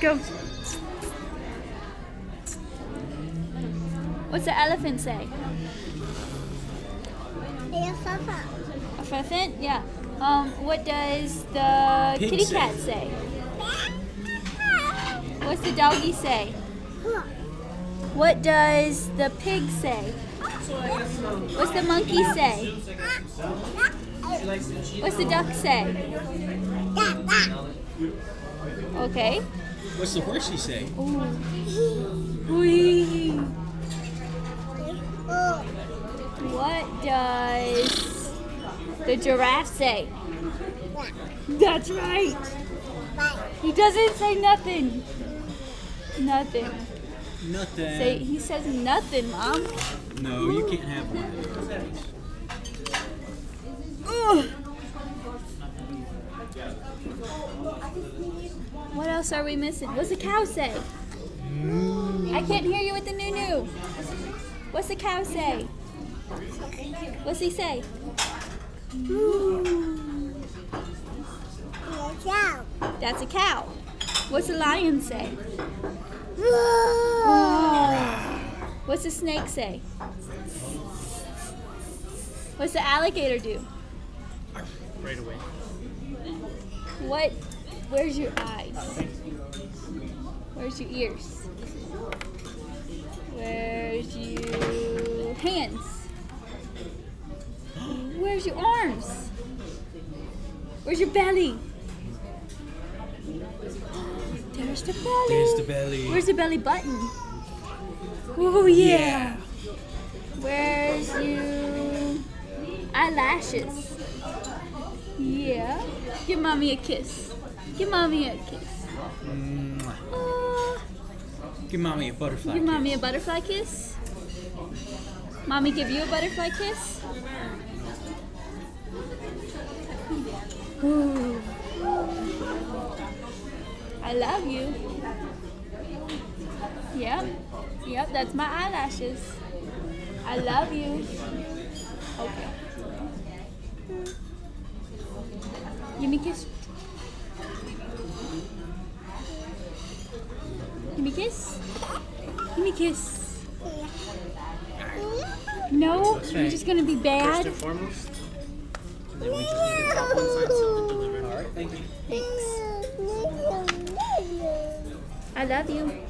Go. What's the elephant say? Elephant? Yeah. What does the Pig kitty say. cat say? What's the doggy say? What does the pig say? What's the monkey say? What's the duck say? Okay. What's the horsey say? Wee. What does the giraffe say? That's right. He doesn't say nothing. Nothing. Nothing. He says nothing, Mom. No, you can't have one of those. Ugh. What else are we missing? What's the cow say? I can't hear you with the new. What's the cow say? What's he say? That's a cow. What's the lion say? What's the snake say? What's the alligator do? Right away. Where's your eyes? Where's your ears? Where's your hands? Where's your arms? Where's your belly? There's the belly. There's the belly. Where's the belly button? Oh yeah. Where's your eyelashes? Yeah. Give mommy a kiss. Give mommy a kiss. Give mommy a butterfly Give kiss. mommy a butterfly kiss. Mommy give you a butterfly kiss. Ooh. I love you. Yep, that's my eyelashes. I love you. Okay. Give me a kiss. Give me a kiss. Give me a kiss. No, you're just gonna be bad. First and foremost, and then we just need to drop one side so the delivery. All right, thank you. Thanks. I love you.